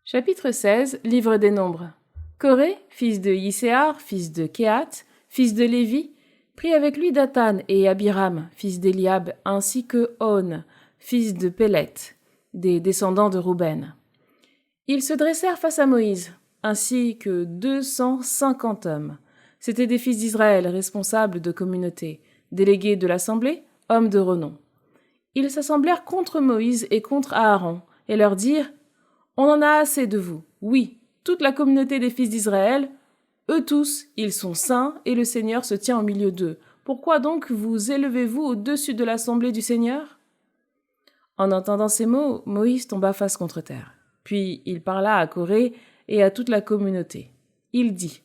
Chapitre 16, Livre des Nombres. Coré, fils de Yisséar, fils de Kehat, fils de Lévi, prit avec lui Dathan et Abiram, fils d'Eliab, ainsi que On, fils de Pélet, des descendants de Rouben. Ils se dressèrent face à Moïse, ainsi que 250 hommes. C'étaient des fils d'Israël, responsables de communauté, délégués de l'assemblée, hommes de renom. Ils s'assemblèrent contre Moïse et contre Aaron, et leur dirent: On en a assez de vous. Oui, toute la communauté des fils d'Israël, eux tous, ils sont saints, et le Seigneur se tient au milieu d'eux. Pourquoi donc vous élevez-vous au-dessus de l'assemblée du Seigneur? En entendant ces mots, Moïse tomba face contre terre. Puis il parla à Coré et à toute la communauté. Il dit: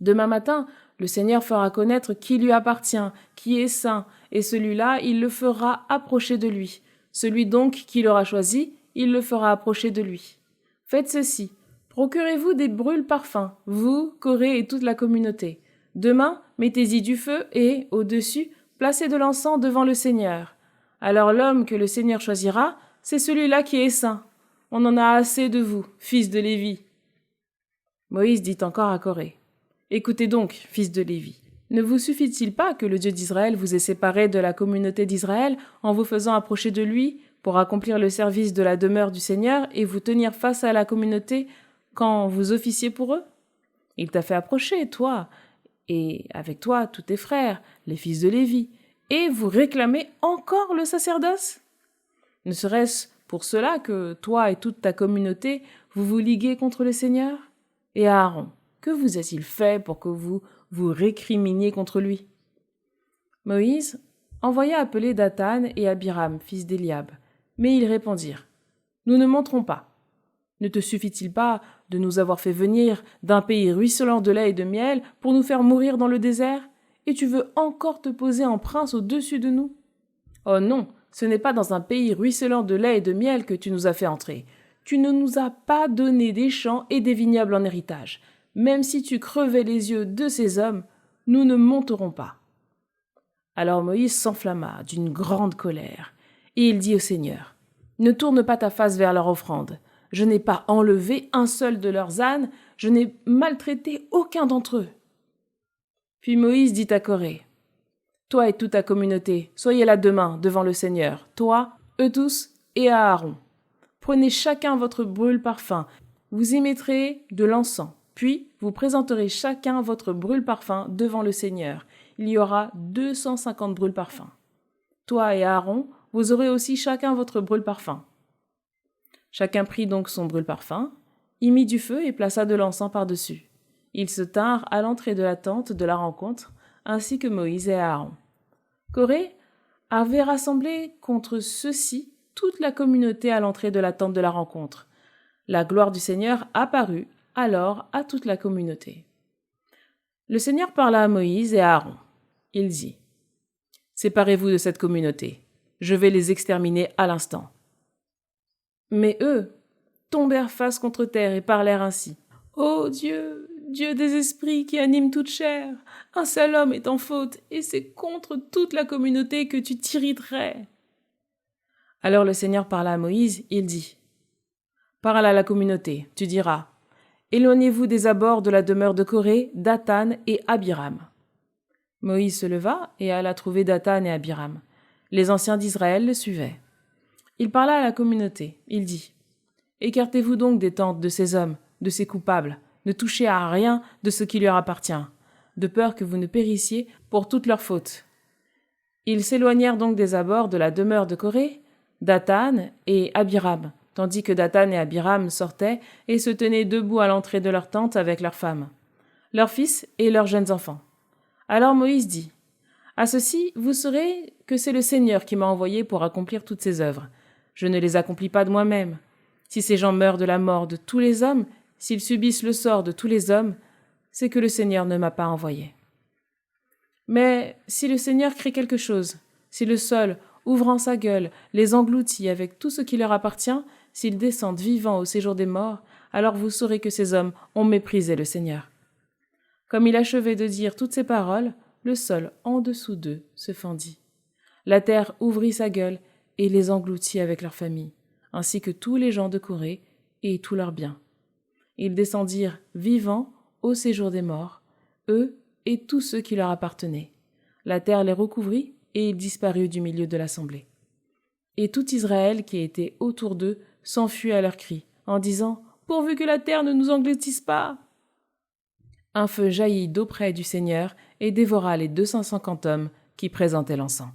Demain matin, le Seigneur fera connaître qui lui appartient, qui est saint, et celui-là, il le fera approcher de lui. Celui donc qu'il aura choisi, il le fera approcher de lui. Faites ceci: procurez-vous des brûle-parfums, vous, Coré et toute la communauté. Demain, mettez-y du feu et, au-dessus, placez de l'encens devant le Seigneur. Alors l'homme que le Seigneur choisira, c'est celui-là qui est saint. On en a assez de vous, fils de Lévi. Moïse dit encore à Coré: Écoutez donc, fils de Lévi. Ne vous suffit-il pas que le Dieu d'Israël vous ait séparé de la communauté d'Israël en vous faisant approcher de lui pour accomplir le service de la demeure du Seigneur et vous tenir face à la communauté quand vous officiez pour eux? Il t'a fait approcher, toi, et avec toi tous tes frères, les fils de Lévi, et vous réclamez encore le sacerdoce? Ne serait-ce pour cela que toi et toute ta communauté, vous vous liguez contre le Seigneur? Et Aaron, que vous a-t-il fait pour que vous vous récriminiez contre lui? Moïse envoya appeler Dathan et Abiram, fils d'Eliab, mais ils répondirent: Nous ne monterons pas. Ne te suffit-il pas de nous avoir fait venir d'un pays ruisselant de lait et de miel pour nous faire mourir dans le désert, et tu veux encore te poser en prince au-dessus de nous? Oh non, ce n'est pas dans un pays ruisselant de lait et de miel que tu nous as fait entrer. Tu ne nous as pas donné des champs et des vignobles en héritage. Même si tu crevais les yeux de ces hommes, nous ne monterons pas. Alors Moïse s'enflamma d'une grande colère, et il dit au Seigneur: Ne tourne pas ta face vers leur offrande. Je n'ai pas enlevé un seul de leurs ânes, je n'ai maltraité aucun d'entre eux. Puis Moïse dit à Coré: Toi et toute ta communauté, soyez là demain devant le Seigneur, toi, eux tous, et à Aaron. Prenez chacun votre brûle-parfum, vous y mettrez de l'encens, puis vous présenterez chacun votre brûle-parfum devant le Seigneur. Il y aura 250 brûle-parfums. Toi et Aaron, vous aurez aussi chacun votre brûle-parfum. Chacun prit donc son brûle-parfum, y mit du feu et plaça de l'encens par-dessus. Ils se tinrent à l'entrée de la tente de la rencontre, ainsi que Moïse et Aaron. Coré avait rassemblé contre ceux-ci toute la communauté à l'entrée de la tente de la rencontre. La gloire du Seigneur apparut alors à toute la communauté. Le Seigneur parla à Moïse et à Aaron. Il dit: Séparez-vous de cette communauté. Je vais les exterminer à l'instant. Mais eux tombèrent face contre terre et parlèrent ainsi: Ô Dieu, Dieu des esprits qui anime toute chair, un seul homme est en faute, et c'est contre toute la communauté que tu t'irriterais. Alors le Seigneur parla à Moïse, il dit: Parle à la communauté, tu diras: Éloignez-vous des abords de la demeure de Coré, Dathan et Abiram. Moïse se leva et alla trouver Dathan et Abiram. Les anciens d'Israël le suivaient. Il parla à la communauté, il dit: Écartez-vous donc des tentes de ces hommes, de ces coupables, ne touchez à rien de ce qui leur appartient, de peur que vous ne périssiez pour toutes leurs fautes. Ils s'éloignèrent donc des abords de la demeure de Coré, Dathan et Abiram, tandis que Dathan et Abiram sortaient et se tenaient debout à l'entrée de leur tente avec leurs femmes, leurs fils et leurs jeunes enfants. Alors Moïse dit: À ceci, vous saurez que c'est le Seigneur qui m'a envoyé pour accomplir toutes ces œuvres. Je ne les accomplis pas de moi-même. Si ces gens meurent de la mort de tous les hommes, s'ils subissent le sort de tous les hommes, c'est que le Seigneur ne m'a pas envoyé. Mais si le Seigneur crée quelque chose, si le sol, ouvrant sa gueule, les engloutit avec tout ce qui leur appartient, s'ils descendent vivants au séjour des morts, alors vous saurez que ces hommes ont méprisé le Seigneur. Comme il achevait de dire toutes ces paroles, le sol en dessous d'eux se fendit. La terre ouvrit sa gueule et les engloutit avec leur famille, ainsi que tous les gens de Coré et tous leurs biens. Ils descendirent vivants au séjour des morts, eux et tous ceux qui leur appartenaient. La terre les recouvrit et ils disparurent du milieu de l'assemblée. Et tout Israël qui était autour d'eux s'enfuit à leurs cris, en disant « Pourvu que la terre ne nous engloutisse pas !» Un feu jaillit d'auprès du Seigneur et dévora les 250 hommes qui présentaient l'encens.